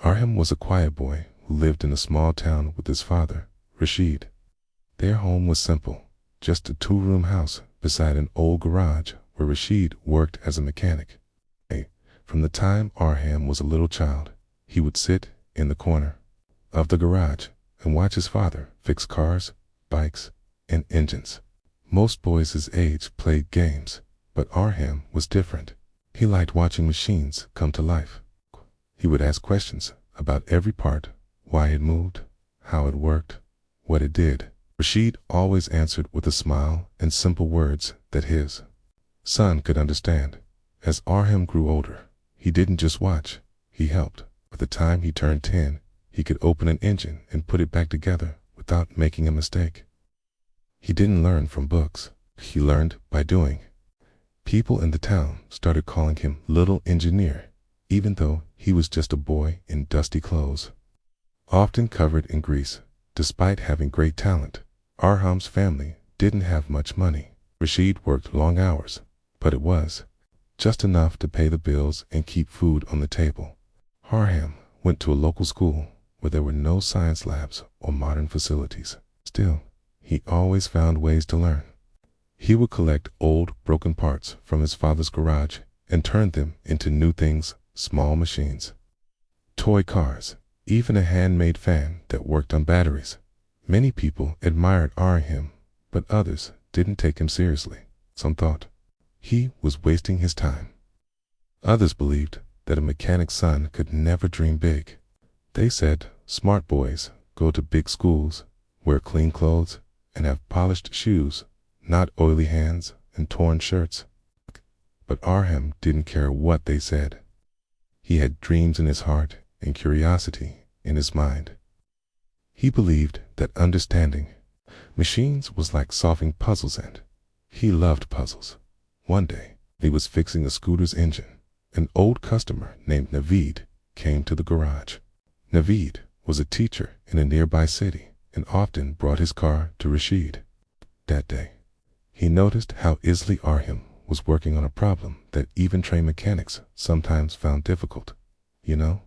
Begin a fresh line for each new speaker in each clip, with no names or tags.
Arham was a quiet boy who lived in a small town with his father, Rashid. Their home was simple, just a two-room house beside an old garage where Rashid worked as a mechanic. From the time Arham was a little child, he would sit in the corner of the garage and watch his father fix cars, bikes, and engines. Most boys his age played games, but Arham was different. He liked watching machines come to life. He would ask questions about every part, why it moved, how it worked, what it did. Rashid always answered with a smile and simple words that his son could understand. As Arham grew older, he didn't just watch, he helped. By the time he turned 10, he could open an engine and put it back together without making a mistake. He didn't learn from books, he learned by doing. People in the town started calling him Little Engineer, even though he was just a boy in dusty clothes, often covered in grease. Despite having great talent, Arham's family didn't have much money. Rashid worked long hours, but it was just enough to pay the bills and keep food on the table. Arham went to a local school where there were no science labs or modern facilities. Still, he always found ways to learn. He would collect old, broken parts from his father's garage and turn them into new things, small machines, toy cars, even a handmade fan that worked on batteries. Many people admired Arham, but others didn't take him seriously. Some thought he was wasting his time. Others believed that a mechanic's son could never dream big. They said smart boys go to big schools, wear clean clothes, and have polished shoes, not oily hands and torn shirts. But Arham didn't care what they said. He had dreams in his heart and curiosity in his mind. He believed that understanding machines was like solving puzzles, and he loved puzzles. One day, he was fixing a scooter's engine. An old customer named Naveed came to the garage. Naveed was a teacher in a nearby city and often brought his car to Rashid. That day, he noticed how easily Arham was working on a problem that even trained mechanics sometimes found difficult. "You know,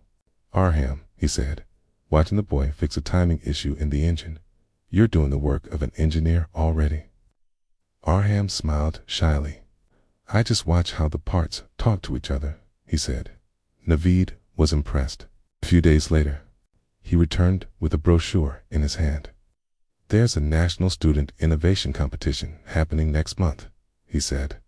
Arham," he said, watching the boy fix a timing issue in the engine, "you're doing the work of an engineer already." Arham smiled shyly. "I just watch how the parts talk to each other," he said. Naveed was impressed. A few days later, he returned with a brochure in his hand. "There's a national student innovation competition happening next month," he said.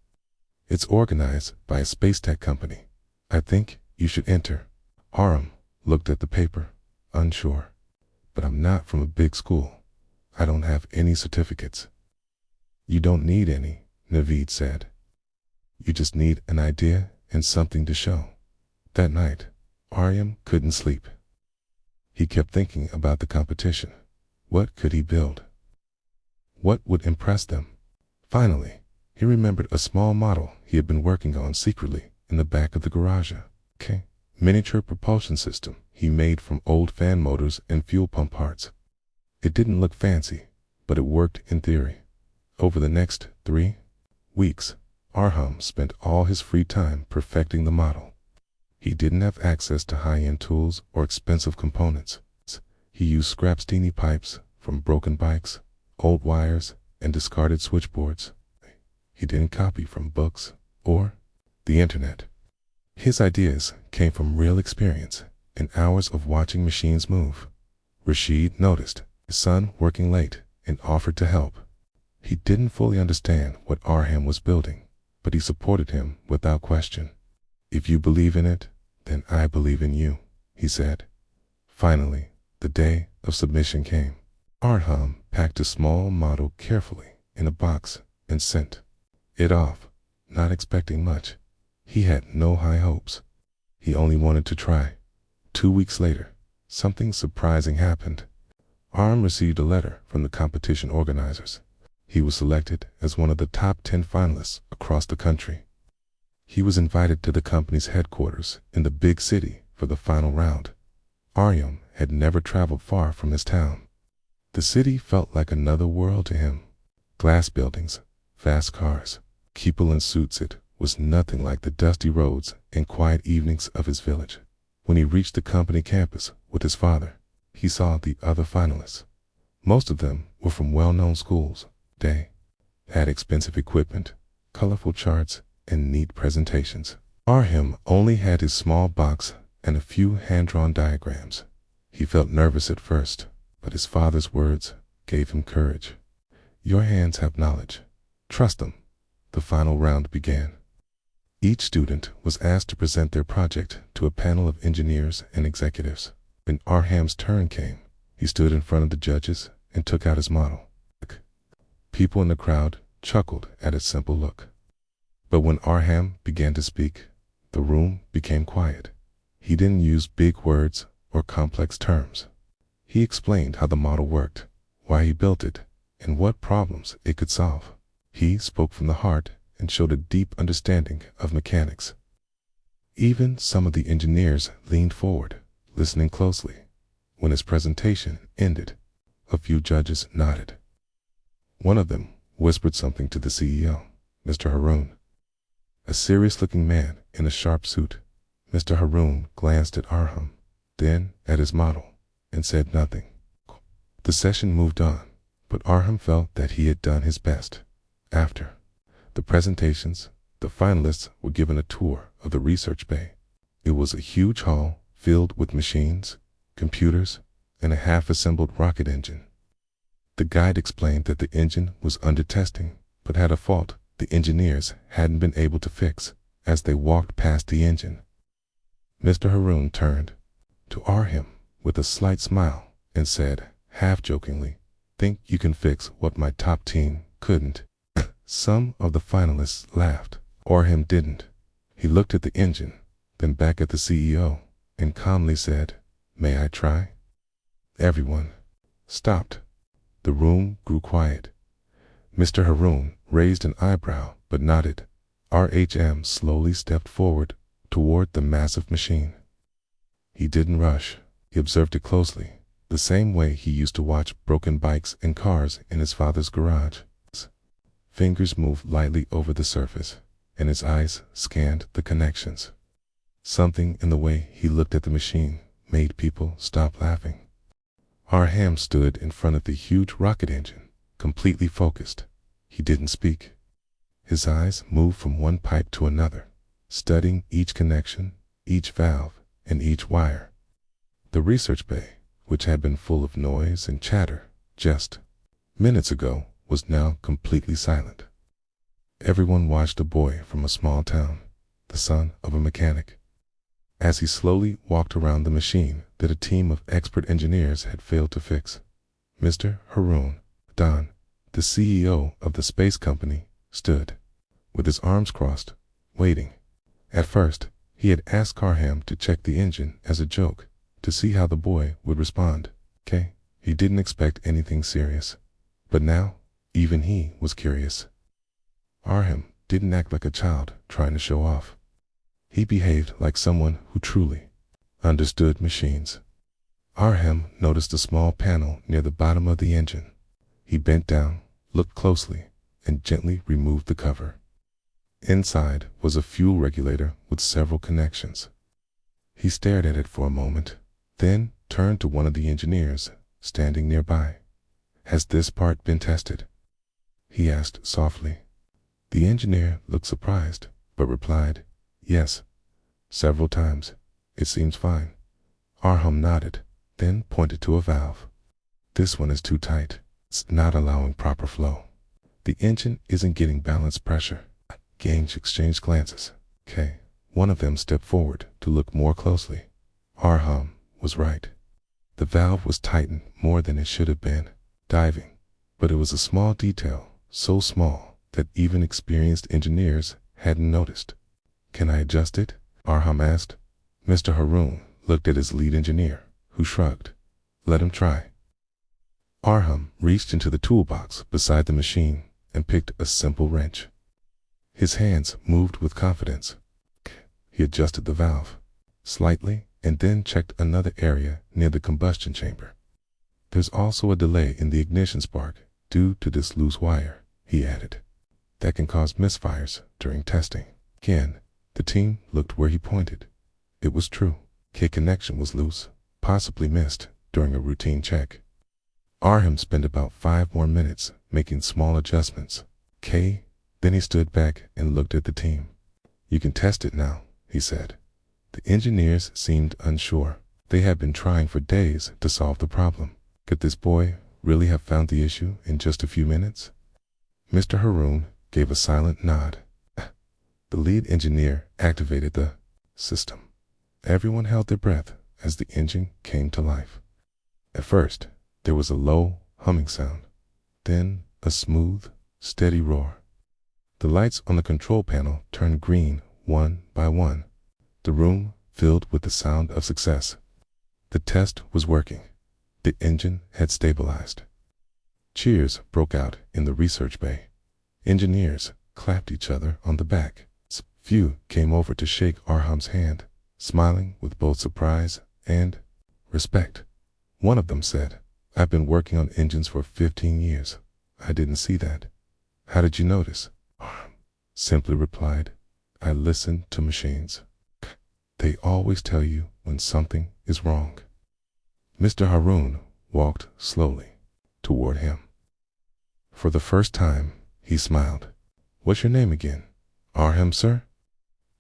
"It's organized by a space tech company. I think you should enter." Arham looked at the paper, unsure. "But I'm not from a big school. I don't have any certificates." "You don't need any," Naveed said. "You just need an idea and something to show." That night, Arham couldn't sleep. He kept thinking about the competition. What could he build? What would impress them? Finally, he remembered a small model he had been working on secretly in the back of the garage. Miniature propulsion system he made from old fan motors and fuel pump parts. It didn't look fancy, but it worked in theory. Over the next 3 weeks, Arham spent all his free time perfecting the model. He didn't have access to high-end tools or expensive components. He used scrap steamy pipes from broken bikes, old wires, and discarded switchboards. He didn't copy from books or the internet. His ideas came from real experience and hours of watching machines move. Rashid noticed his son working late and offered to help. He didn't fully understand what Arham was building, but he supported him without question. "If you believe in it, then I believe in you," he said. Finally, the day of submission came. Arham packed a small model carefully in a box and sent it off, not expecting much. He had no high hopes. He only wanted to try. 2 weeks later, something surprising happened. Arham received a letter from the competition organizers. He was selected as one of the top 10 finalists across the country. He was invited to the company's headquarters in the big city for the final round. Arham had never traveled far from his town. The city felt like another world to him. Glass buildings, fast cars, people in suits. It was nothing like the dusty roads and quiet evenings of his village. When he reached the company campus with his father, he saw the other finalists. Most of them were from well-known schools. They had expensive equipment, colorful charts, and neat presentations. Arhem only had his small box and a few hand-drawn diagrams. He felt nervous at first, but his father's words gave him courage. Your hands have knowledge. Trust them. The final round began. Each student was asked to present their project to a panel of engineers and executives. When Arham's turn came, he stood in front of the judges and took out his model. People in the crowd chuckled at his simple look. But when Arham began to speak, the room became quiet. He didn't use big words or complex terms. He explained how the model worked, why he built it, and what problems it could solve. He spoke from the heart and showed a deep understanding of mechanics. Even some of the engineers leaned forward, listening closely. When his presentation ended, a few judges nodded. One of them whispered something to the CEO, Mr. Haroon, a serious-looking man in a sharp suit. Mr. Haroon glanced at Arham, then at his model, and said nothing. The session moved on, but Arham felt that he had done his best. After the presentations, the finalists were given a tour of the research bay. It was a huge hall filled with machines, computers, and a half-assembled rocket engine. The guide explained that the engine was under testing, but had a fault the engineers hadn't been able to fix. As they walked past the engine, Mr. Haroon turned to Arham with a slight smile and said, half-jokingly, "Think you can fix what my top team couldn't?" Some of the finalists laughed. Arham didn't. He looked at the engine, then back at the CEO, and calmly said, "May I try?" Everyone stopped. The room grew quiet. Mr. Haroon raised an eyebrow but nodded. RHM slowly stepped forward toward the massive machine. He didn't rush. He observed it closely, the same way he used to watch broken bikes and cars in his father's garage. His fingers moved lightly over the surface, and his eyes scanned the connections. Something in the way he looked at the machine made people stop laughing. Arham stood in front of the huge rocket engine, completely focused. He didn't speak. His eyes moved from one pipe to another, studying each connection, each valve, and each wire. The research bay, which had been full of noise and chatter just minutes ago, was now completely silent. Everyone watched a boy from a small town, the son of a mechanic, as he slowly walked around the machine that a team of expert engineers had failed to fix. Mr. Haroon, Don, the CEO of the space company, stood with his arms crossed, waiting. At first, he had asked Arham to check the engine as a joke, to see how the boy would respond. He didn't expect anything serious. But now, even he was curious. Arham didn't act like a child trying to show off. He behaved like someone who truly understood machines. Arham noticed a small panel near the bottom of the engine. He bent down, looked closely, and gently removed the cover. Inside was a fuel regulator with several connections. He stared at it for a moment, then turned to one of the engineers standing nearby. "Has this part been tested?" he asked softly. The engineer looked surprised, but replied, "Yes, several times. It seems fine." Arham nodded, then pointed to a valve. "This one is too tight. It's not allowing proper flow. The engine isn't getting balanced pressure." Gange exchanged glances. One of them stepped forward to look more closely. Arham was right. The valve was tightened more than it should have been, diving, but it was a small detail, so small that even experienced engineers hadn't noticed. "Can I adjust it?" Arham asked. Mr. Haroon looked at his lead engineer, who shrugged. "Let him try." Arham reached into the toolbox beside the machine and picked a simple wrench. His hands moved with confidence. He adjusted the valve slightly and then checked another area near the combustion chamber. "There's also a delay in the ignition spark due to this loose wire," he added. "That can cause misfires during testing." Again, the team looked where he pointed. It was true. K connection was loose, possibly missed during a routine check. Arham spent about 5 more minutes making small adjustments. Then he stood back and looked at the team. "You can test it now," he said. The engineers seemed unsure. They had been trying for days to solve the problem. Could this boy really have found the issue in just a few minutes? Mr. Haroon gave a silent nod. The lead engineer activated the system. Everyone held their breath as the engine came to life. At first, there was a low, humming sound, then a smooth, steady roar. The lights on the control panel turned green one by one. The room filled with the sound of success. The test was working. The engine had stabilized. Cheers broke out in the research bay. Engineers clapped each other on the back. Few came over to shake Arham's hand, smiling with both surprise and respect. One of them said, "I've been working on engines for 15 years. I didn't see that." "How did you notice?" Arham simply replied, "I listen to machines. They always tell you when something is wrong." Mr. Haroon walked slowly toward him. For the first time, he smiled. "What's your name again?" "Arham, sir."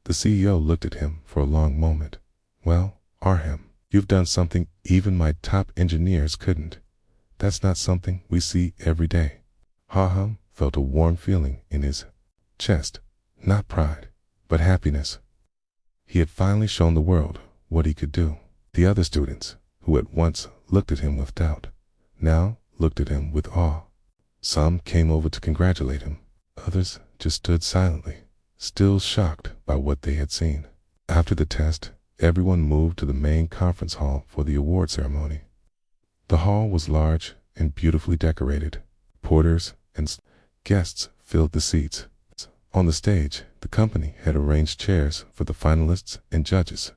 The CEO looked at him for a long moment. "Well, Arham, you've done something even my top engineers couldn't. That's not something we see every day." Arham felt a warm feeling in his chest, not pride, but happiness. He had finally shown the world what he could do. The other students, who at once looked at him with doubt, now looked at him with awe. Some came over to congratulate him. Others just stood silently, still shocked by what they had seen. After the test, everyone moved to the main conference hall for the award ceremony. The hall was large and beautifully decorated. Porters and guests filled the seats. On the stage, the company had arranged chairs for the finalists and judges.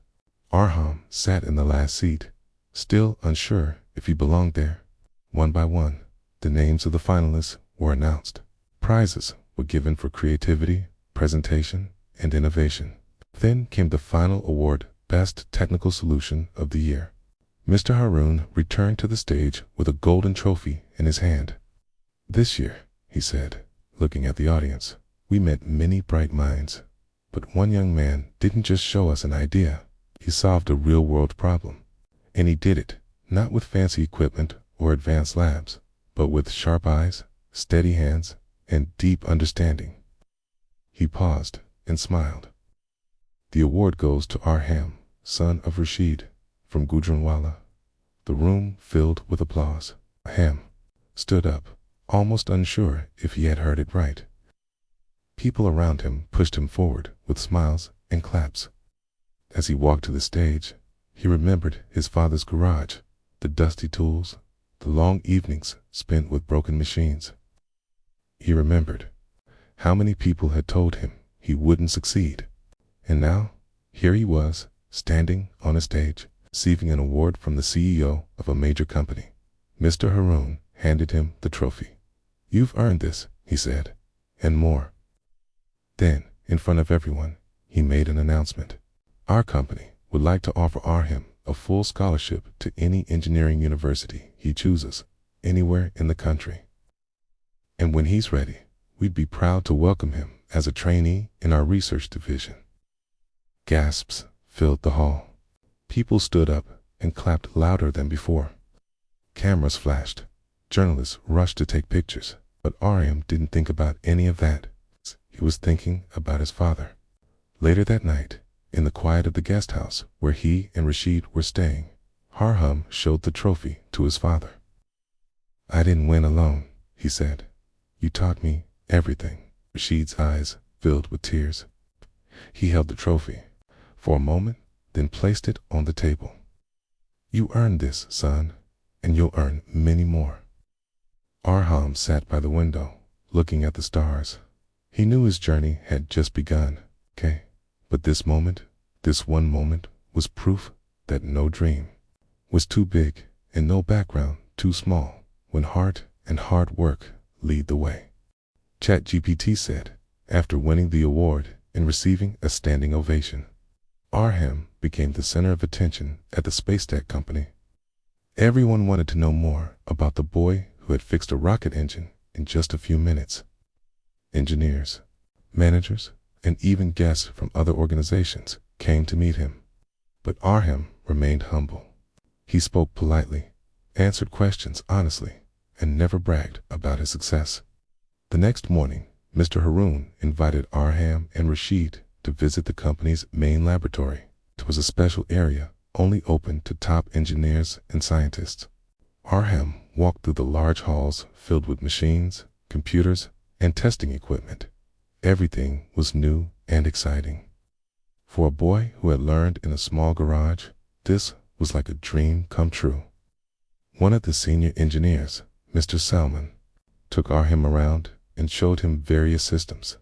Arham sat in the last seat, still unsure if he belonged there. One by one, the names of the finalists were announced. Prizes were given for creativity, presentation, and innovation. Then came the final award, Best Technical Solution of the Year. Mr. Haroon returned to the stage with a golden trophy in his hand. "This year," he said, looking at the audience, "we met many bright minds, but one young man didn't just show us an idea. He solved a real-world problem. And he did it, not with fancy equipment or advanced labs, but with sharp eyes, steady hands, and deep understanding." He paused and smiled. "The award goes to Arham, son of Rashid, from Gujranwala." The room filled with applause. Arham stood up, almost unsure if he had heard it right. People around him pushed him forward with smiles and claps. As he walked to the stage, he remembered his father's garage, the dusty tools, the long evenings spent with broken machines. He remembered how many people had told him he wouldn't succeed. And now, here he was, standing on a stage, receiving an award from the CEO of a major company. Mr. Haroon handed him the trophy. "You've earned this," he said, "and more." Then, in front of everyone, he made an announcement. "Our company would like to offer Arham a full scholarship to any engineering university he chooses, anywhere in the country. And when he's ready, we'd be proud to welcome him as a trainee in our research division." Gasps filled the hall. People stood up and clapped louder than before. Cameras flashed. Journalists rushed to take pictures, but Arham didn't think about any of that. He was thinking about his father. Later that night, in the quiet of the guest house where he and Rashid were staying, Arham showed the trophy to his father. "I didn't win alone," he said. "You taught me everything." Rashid's eyes filled with tears. He held the trophy for a moment, then placed it on the table. "You earned this, son, and you'll earn many more." Arham sat by the window, looking at the stars. He knew his journey had just begun, but this moment, this one moment, was proof that no dream was too big and no background too small when heart and hard work lead the way. ChatGPT said, after winning the award and receiving a standing ovation, Arham became the center of attention at the space tech company. Everyone wanted to know more about the boy who had fixed a rocket engine in just a few minutes. Engineers, managers, and even guests from other organizations came to meet him. But Arham remained humble. He spoke politely, answered questions honestly, and never bragged about his success. The next morning, Mr. Haroon invited Arham and Rashid to visit the company's main laboratory. It was a special area only open to top engineers and scientists. Arham walked through the large halls filled with machines, computers, and testing equipment. Everything was new and exciting. For a boy who had learned in a small garage, this was like a dream come true. One of the senior engineers, Mr. Salman, took Arham around and showed him various systems.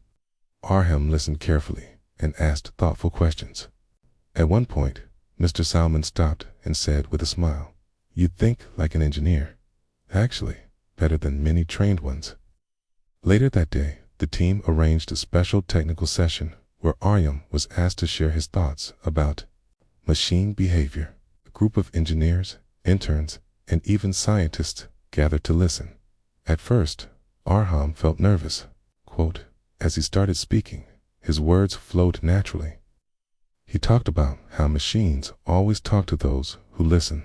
Arham listened carefully and asked thoughtful questions. At one point, Mr. Salman stopped and said with a smile, "You think like an engineer. Actually, better than many trained ones." Later that day, the team arranged a special technical session where Arham was asked to share his thoughts about machine behavior. A group of engineers, interns, and even scientists gathered to listen. At first, Arham felt nervous. Quote, as he started speaking, his words flowed naturally. He talked about how machines always talk to those who listen.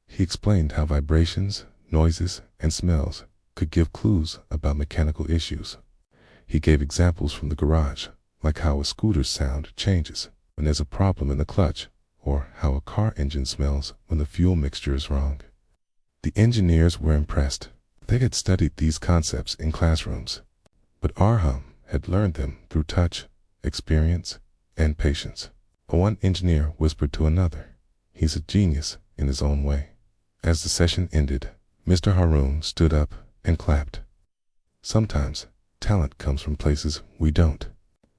He explained how vibrations, noises, and smells could give clues about mechanical issues. He gave examples from the garage, like how a scooter's sound changes when there's a problem in the clutch, or how a car engine smells when the fuel mixture is wrong. The engineers were impressed. They had studied these concepts in classrooms, but Arham had learned them through touch, experience, and patience. One engineer whispered to another, "He's a genius in his own way." As the session ended, Mr. Haroon stood up and clapped. Sometimes, talent comes from places we don't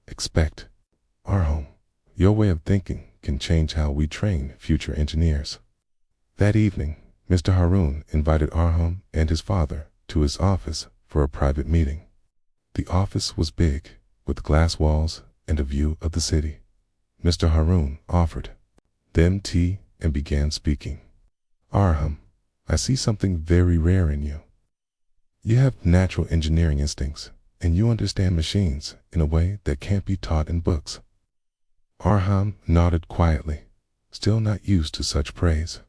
expect. Arham, your way of thinking can change how we train future engineers. That evening, Mr. Haroon invited Arham and his father to his office for a private meeting. The office was big, with glass walls and a view of the city. Mr. Haroon offered them tea and began speaking. "Arham, I see something very rare in you. You have natural engineering instincts, and you understand machines in a way that can't be taught in books." Arham nodded quietly, still not used to such praise.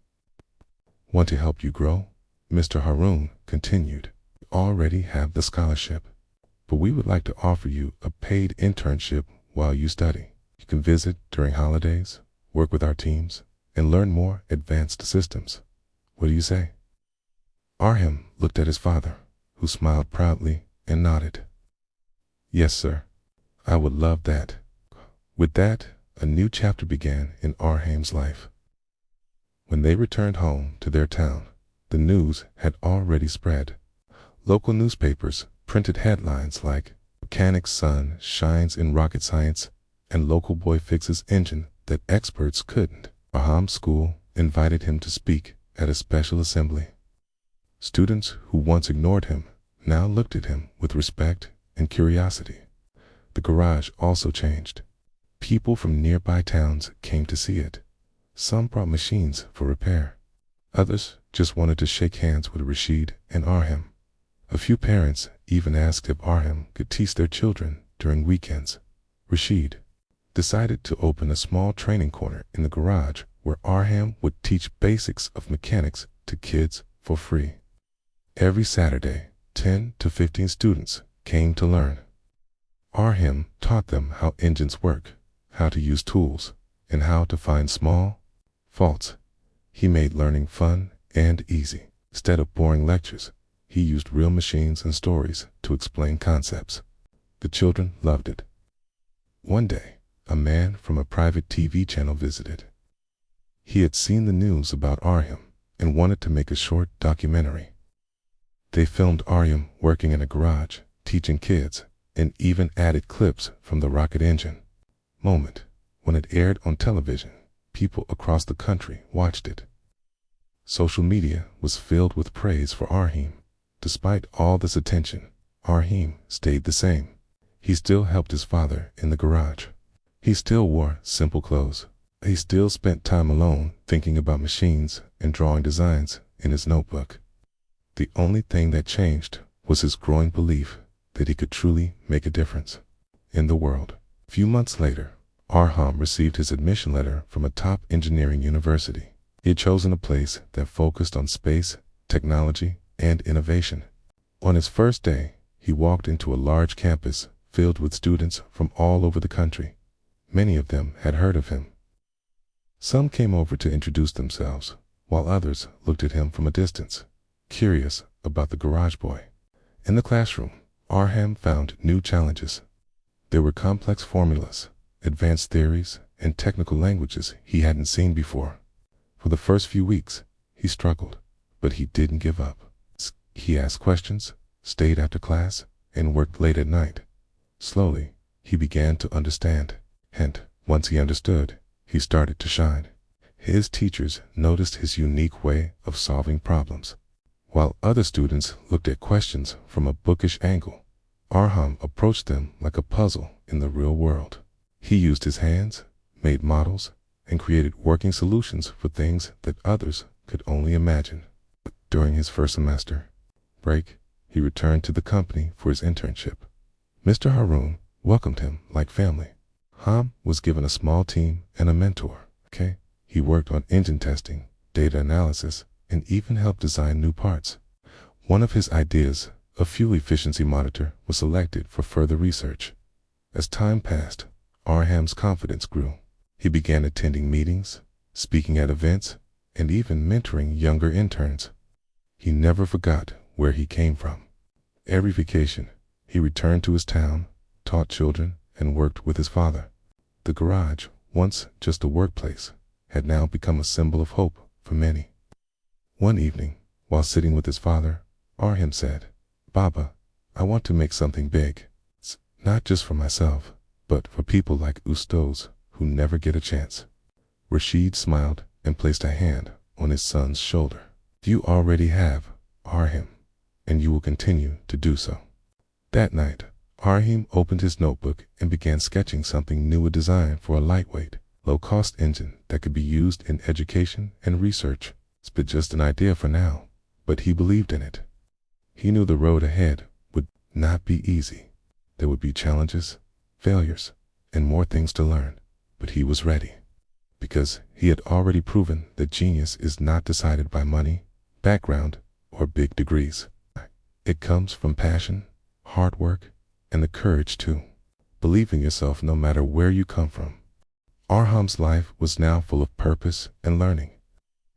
"Want to help you grow?" Mr. Haroon continued. "You already have the scholarship, but we would like to offer you a paid internship while you study. You can visit during holidays, work with our teams, and learn more advanced systems. What do you say?" Arham looked at his father, who smiled proudly and nodded. "Yes, sir. I would love that." With that, a new chapter began in Arham's life. When they returned home to their town, the news had already spread. Local newspapers printed headlines like, "Mechanic's son shines in rocket science," and "Local boy fixes engine that experts couldn't." Arham's school invited him to speak at a special assembly. Students who once ignored him now looked at him with respect and curiosity. The garage also changed. People from nearby towns came to see it. Some brought machines for repair. Others just wanted to shake hands with Rashid and Arham. A few parents even asked if Arham could teach their children during weekends. Rashid decided to open a small training corner in the garage where Arham would teach basics of mechanics to kids for free. Every Saturday, 10 to 15 students came to learn. Arham taught them how engines work, how to use tools, and how to find small faults. He made learning fun and easy. Instead of boring lectures, he used real machines and stories to explain concepts. The children loved it. One day, a man from a private TV channel visited. He had seen the news about Arham and wanted to make a short documentary. They filmed Arham working in a garage, teaching kids, and even added clips from the rocket engine. Moment. When it aired on television, people across the country watched it. Social media was filled with praise for Arham. Despite all this attention, Arham stayed the same. He still helped his father in the garage. He still wore simple clothes, He still spent time alone thinking about machines and drawing designs in his notebook. The only thing that changed was his growing belief that he could truly make a difference in the world. A few months later, Arham received his admission letter from a top engineering university. He had chosen a place that focused on space, technology, and innovation. On his first day, he walked into a large campus filled with students from all over the country. Many of them had heard of him. Some came over to introduce themselves, while others looked at him from a distance, curious about the garage boy. In the classroom, Arham found new challenges. There were complex formulas, advanced theories, and technical languages he hadn't seen before. For the first few weeks, he struggled, but he didn't give up. He asked questions, stayed after class, and worked late at night. Slowly, he began to understand, and once he understood, he started to shine. His teachers noticed his unique way of solving problems. While other students looked at questions from a bookish angle, Arham approached them like a puzzle in the real world. He used his hands, made models, and created working solutions for things that others could only imagine. During his first semester break, he returned to the company for his internship. Mr. Haroon welcomed him like family. Ham was given a small team and a mentor. He worked on engine testing, data analysis, and even helped design new parts. One of his ideas, a fuel efficiency monitor, was selected for further research. As time passed, Arham's confidence grew. He began attending meetings, speaking at events, and even mentoring younger interns. He never forgot where he came from. Every vacation, he returned to his town, taught children, and worked with his father. The garage, once just a workplace, had now become a symbol of hope for many. One evening, while sitting with his father, Arham said, "Baba, I want to make something big. It's not just for myself, but for people like Ustos who never get a chance." Rashid smiled and placed a hand on his son's shoulder. "You already have, Arham, and you will continue to do so." That night, Arham opened his notebook and began sketching something new, a design for a lightweight, low-cost engine that could be used in education and research. It's just an idea for now, but he believed in it. He knew the road ahead would not be easy. There would be challenges, failures, and more things to learn, but he was ready. Because he had already proven that genius is not decided by money, background, or big degrees. It comes from passion, hard work, and the courage to believe in yourself no matter where you come from. Arham's life was now full of purpose and learning.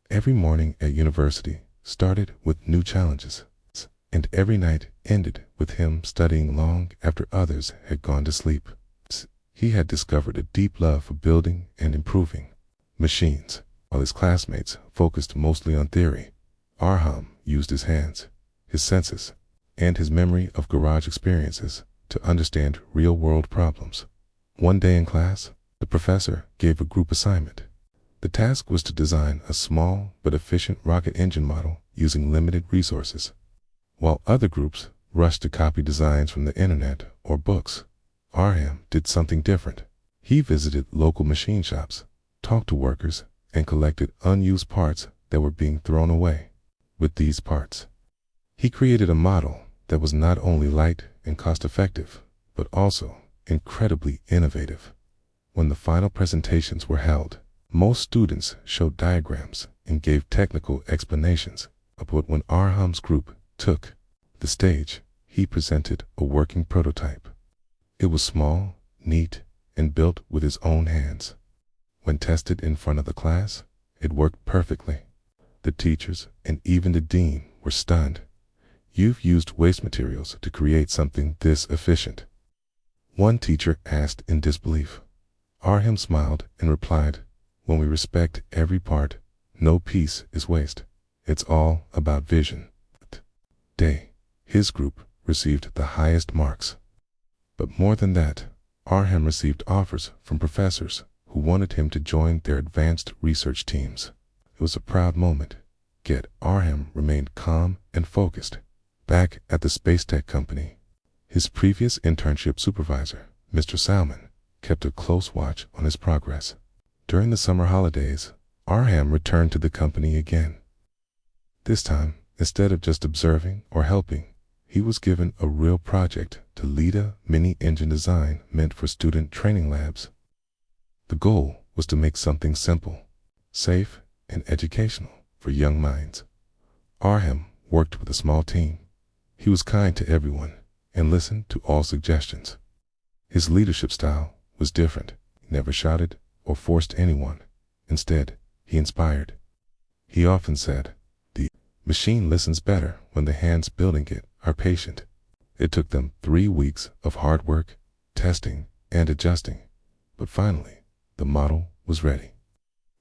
Every morning at university started with new challenges, and every night ended with him studying long after others had gone to sleep. He had discovered a deep love for building and improving machines. While his classmates focused mostly on theory, Arham used his hands, his senses, and his memory of garage experiences to understand real-world problems. One day in class, the professor gave a group assignment. The task was to design a small but efficient rocket engine model using limited resources. While other groups rushed to copy designs from the internet or books, Arham did something different. He visited local machine shops, talked to workers, and collected unused parts that were being thrown away. With these parts, he created a model that was not only light and cost-effective, but also incredibly innovative. When the final presentations were held, most students showed diagrams and gave technical explanations. But when Arham's group took the stage, he presented a working prototype. It was small, neat, and built with his own hands. When tested in front of the class, it worked perfectly. The teachers and even the dean were stunned. "You've used waste materials to create something this efficient?" One teacher asked in disbelief. Arham smiled and replied, "When we respect every part, no piece is waste. It's all about vision." That day, his group received the highest marks. But more than that, Arham received offers from professors who wanted him to join their advanced research teams. It was a proud moment, yet Arham remained calm and focused. Back at the space tech company, his previous internship supervisor, Mr. Salmon, kept a close watch on his progress. During the summer holidays, Arham returned to the company again. This time, instead of just observing or helping, he was given a real project to lead a mini-engine design meant for student training labs. The goal was to make something simple, safe, and educational for young minds. Arham worked with a small team. He was kind to everyone and listened to all suggestions. His leadership style was different. He never shouted or forced anyone. Instead, he inspired. He often said, "The machine listens better when the hands building it are patient." It took them 3 weeks of hard work, testing, and adjusting, but finally, the model was ready.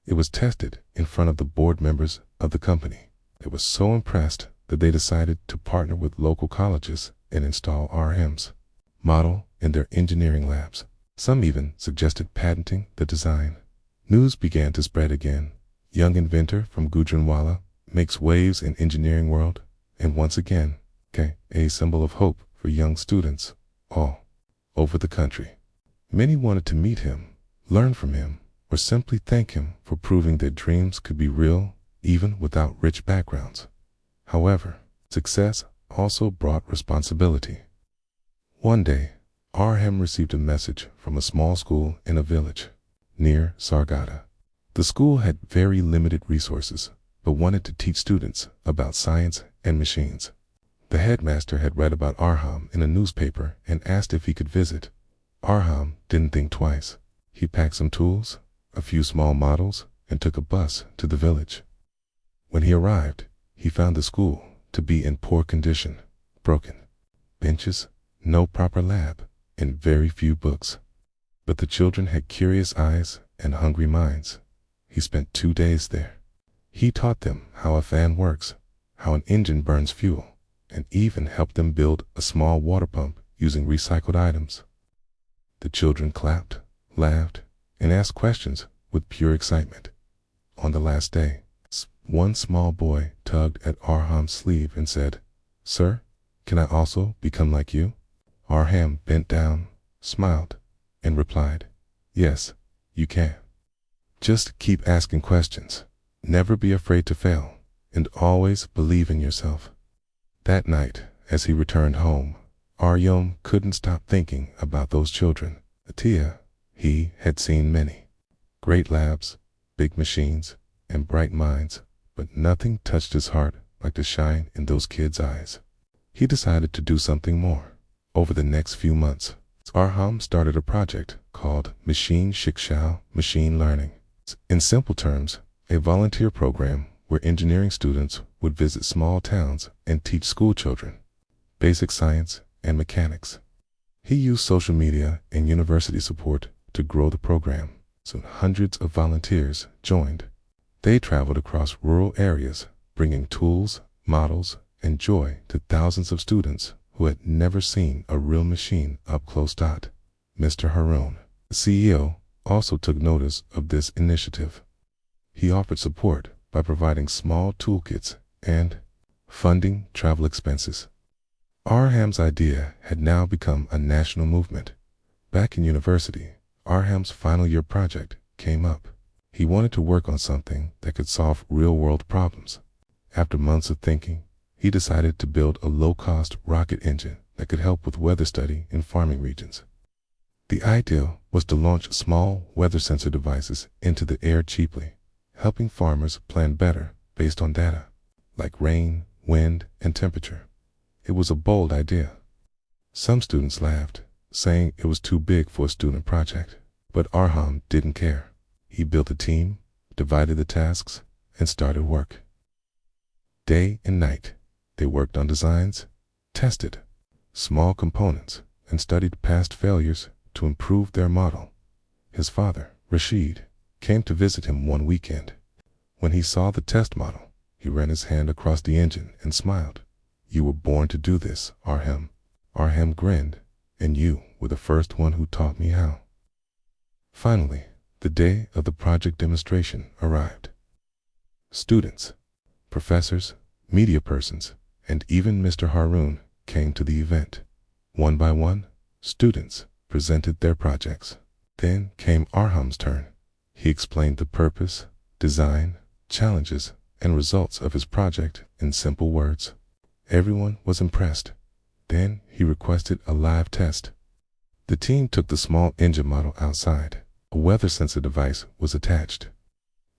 It was tested in front of the board members of the company. They were so impressed that they decided to partner with local colleges and install Arham's model in their engineering labs. Some even suggested patenting the design. News began to spread again. Young inventor from Gujranwala makes waves in engineering world, and once again, a symbol of hope for young students all over the country. Many wanted to meet him, learn from him, or simply thank him for proving their dreams could be real even without rich backgrounds. However, success also brought responsibility. One day, Arham received a message from a small school in a village near Sargada. The school had very limited resources, but wanted to teach students about science and machines. The headmaster had read about Arham in a newspaper and asked if he could visit. Arham didn't think twice. He packed some tools, a few small models, and took a bus to the village. When he arrived, he found the school to be in poor condition, broken benches, no proper lab, and very few books. But the children had curious eyes and hungry minds. He spent 2 days there. He taught them how a fan works, how an engine burns fuel, and even helped them build a small water pump using recycled items. The children clapped, laughed, and asked questions with pure excitement. On the last day, one small boy tugged at Arham's sleeve and said, "Sir, can I also become like you?" Arham bent down, smiled, and replied, "Yes, you can. Just keep asking questions, never be afraid to fail, and always believe in yourself." That night, as he returned home, Arham couldn't stop thinking about those children. He had seen many great labs, big machines, and bright minds, but nothing touched his heart like the shine in those kids' eyes. He decided to do something more. Over the next few months, Arham started a project called Machine Shiksha, Machine Learning. In simple terms, a volunteer program where engineering students would visit small towns and teach school children basic science and mechanics. He used social media and university support to grow the program. Soon hundreds of volunteers joined. They traveled across rural areas, bringing tools, models, and joy to thousands of students who had never seen a real machine up close. Mr. Harun, the CEO, also took notice of this initiative. He offered support by providing small toolkits and funding travel expenses. Arham's idea had now become a national movement. Back in university, Arham's final year project came up. He wanted to work on something that could solve real-world problems. After months of thinking, he decided to build a low-cost rocket engine that could help with weather study in farming regions. The idea was to launch small weather sensor devices into the air cheaply, helping farmers plan better based on data, like rain, wind, and temperature. It was a bold idea. Some students laughed, saying it was too big for a student project. But Arham didn't care. He built a team, divided the tasks, and started work. Day and night, they worked on designs, tested small components, and studied past failures to improve their model. His father, Rashid, came to visit him one weekend. When he saw the test model, he ran his hand across the engine and smiled. "You were born to do this, Arham." Arham grinned, "And you were the first one who taught me how." Finally, the day of the project demonstration arrived. Students, professors, media persons, and even Mr. Harun came to the event. One by one, students presented their projects. Then came Arham's turn. He explained the purpose, design, challenges, and results of his project in simple words. Everyone was impressed. Then he requested a live test. The team took the small engine model outside. A weather sensor device was attached.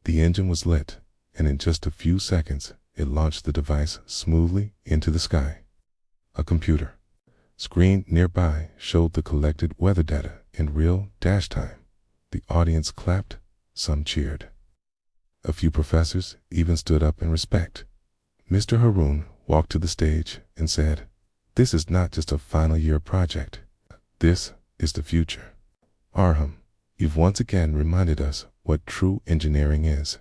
The engine was lit, and in just a few seconds, it launched the device smoothly into the sky. A computer screen nearby showed the collected weather data in real dash time. The audience clapped, some cheered. A few professors even stood up in respect. Mr. Haroon walked to the stage and said, "This is not just a final year project. This is the future. Arham, you've once again reminded us what true engineering is."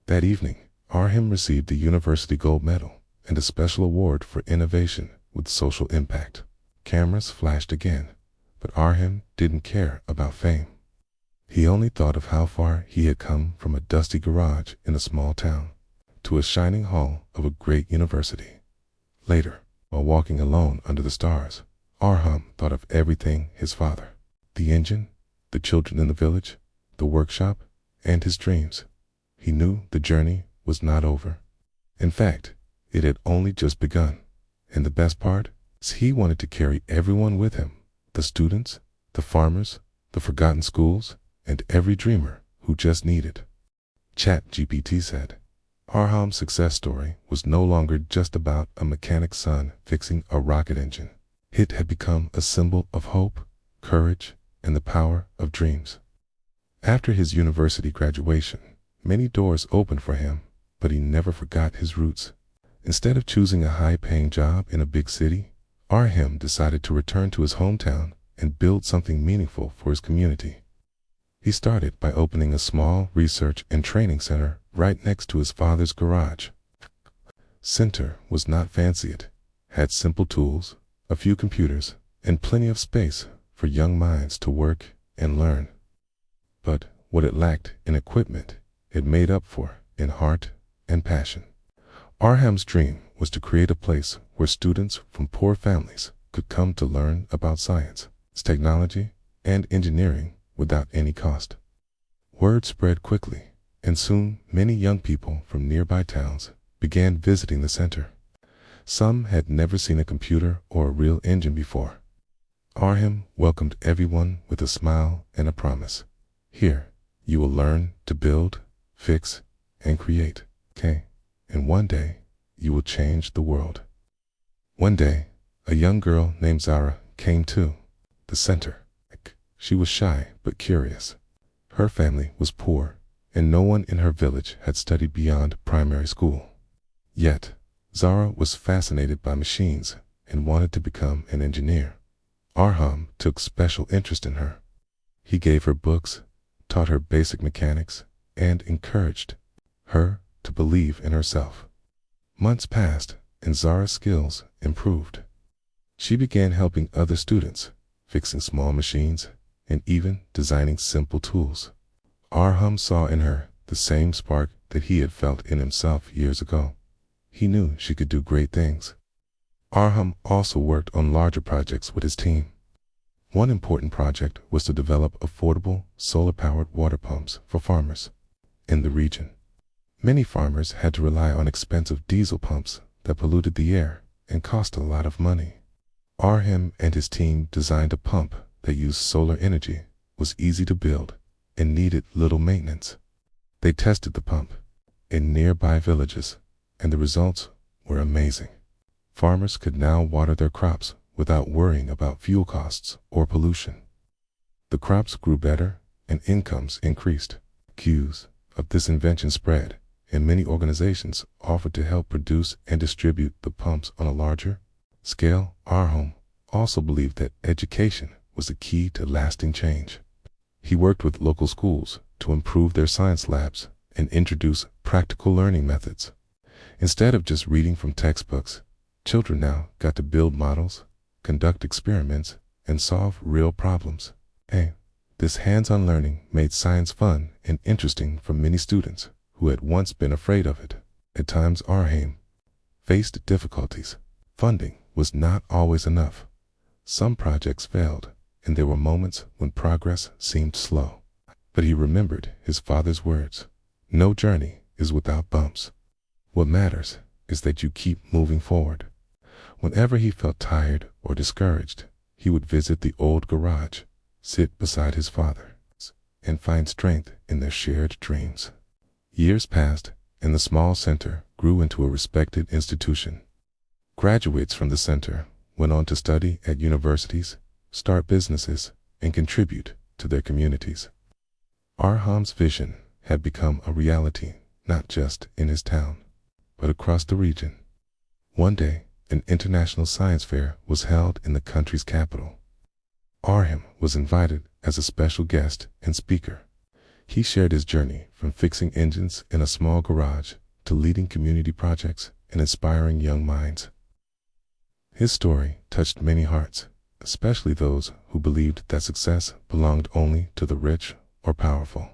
That evening, Arham received the University Gold Medal and a special award for innovation with social impact. Cameras flashed again, but Arham didn't care about fame. He only thought of how far he had come from a dusty garage in a small town to a shining hall of a great university. Later, while walking alone under the stars, Arham thought of everything his father, the engine, the children in the village, the workshop, and his dreams. He knew the journey was not over. In fact, it had only just begun. And the best part is he wanted to carry everyone with him, the students, the farmers, the forgotten schools, and every dreamer who just needed. ChatGPT said, Arham's success story was no longer just about a mechanic's son fixing a rocket engine. It had become a symbol of hope, courage, and the power of dreams. After his university graduation, many doors opened for him, but he never forgot his roots. Instead of choosing a high-paying job in a big city, Arham decided to return to his hometown and build something meaningful for his community. He started by opening a small research and training center right next to his father's garage. Center was not fancy. It had simple tools, a few computers, and plenty of space for young minds to work and learn. But what it lacked in equipment, it made up for in heart and passion. Arham's dream was to create a place where students from poor families could come to learn about science, technology, and engineering without any cost. Word spread quickly, and soon many young people from nearby towns began visiting the center. Some had never seen a computer or a real engine before. Arham welcomed everyone with a smile and a promise. Here, you will learn to build, fix, and create, okay? And one day, you will change the world. One day, a young girl named Zara came to the center. She was shy but curious. Her family was poor, and no one in her village had studied beyond primary school. Yet, Zara was fascinated by machines and wanted to become an engineer. Arham took special interest in her. He gave her books, taught her basic mechanics, and encouraged her to believe in herself. Months passed, and Zara's skills improved. She began helping other students, fixing small machines, and even designing simple tools. Arham saw in her the same spark that he had felt in himself years ago. He knew she could do great things. Arham also worked on larger projects with his team. One important project was to develop affordable, solar-powered water pumps for farmers in the region. Many farmers had to rely on expensive diesel pumps that polluted the air and cost a lot of money. Arham and his team designed a pump that used solar energy, was easy to build, and needed little maintenance. They tested the pump in nearby villages, and the results were amazing. Farmers could now water their crops without worrying about fuel costs or pollution. The crops grew better, and incomes increased. News of this invention spread, and many organizations offered to help produce and distribute the pumps on a larger scale. Arham also believed that education was the key to lasting change. He worked with local schools to improve their science labs and introduce practical learning methods. Instead of just reading from textbooks, children now got to build models, conduct experiments, and solve real problems. This hands-on learning made science fun and interesting for many students who had once been afraid of it. At times, Arham faced difficulties. Funding was not always enough. Some projects failed, and there were moments when progress seemed slow. But he remembered his father's words. No journey is without bumps. What matters is that you keep moving forward. Whenever he felt tired or discouraged, he would visit the old garage, sit beside his father, and find strength in their shared dreams. Years passed, and the small center grew into a respected institution. Graduates from the center went on to study at universities, start businesses, and contribute to their communities. Arham's vision had become a reality, not just in his town, but across the region. One day, an international science fair was held in the country's capital. Arham was invited as a special guest and speaker. He shared his journey from fixing engines in a small garage to leading community projects and inspiring young minds. His story touched many hearts, especially those who believed that success belonged only to the rich or powerful.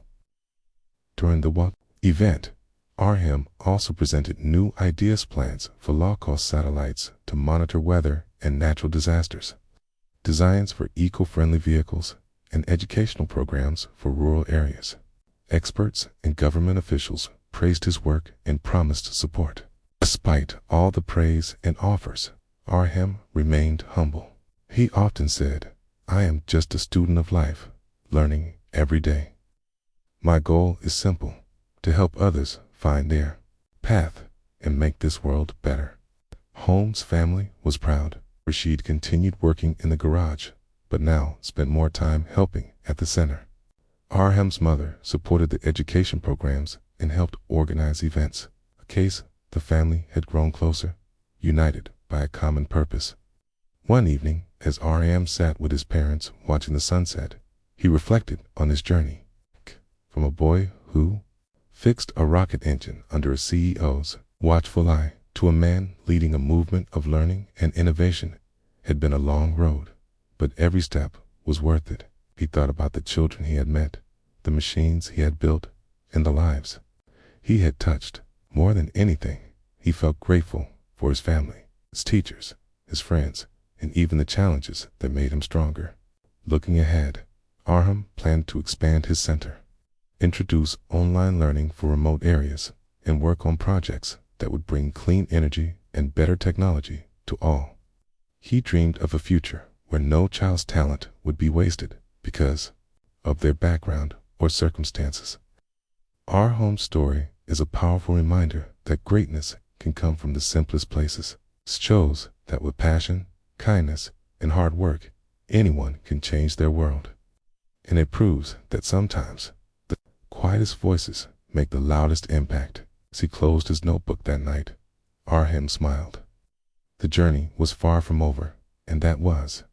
During the event, Arham also presented new ideas plans for low-cost satellites to monitor weather and natural disasters, designs for eco-friendly vehicles, and educational programs for rural areas. Experts and government officials praised his work and promised support. Despite all the praise and offers, Arham remained humble. He often said, "I am just a student of life, learning every day. My goal is simple, to help others find their path and make this world better." Holmes' family was proud. Rashid continued working in the garage, but now spent more time helping at the center. Arham's mother supported the education programs and helped organize events. A case the family had grown closer, united by a common purpose. One evening, as Arham sat with his parents watching the sunset, he reflected on his journey. From a boy who fixed a rocket engine under a CEO's watchful eye to a man leading a movement of learning and innovation had been a long road, but every step was worth it. He thought about the children he had met, the machines he had built, and the lives he had touched. More than anything, he felt grateful for his family, his teachers, his friends, and even the challenges that made him stronger. Looking ahead, Arham planned to expand his center, introduce online learning for remote areas, and work on projects that would bring clean energy and better technology to all. He dreamed of a future where no child's talent would be wasted because of their background or circumstances. Arham's story is a powerful reminder that greatness can come from the simplest places. It shows that with passion, kindness, and hard work, anyone can change their world. And it proves that sometimes the quietest voices make the loudest impact. As he closed his notebook that night, Arham smiled. The journey was far from over, and that was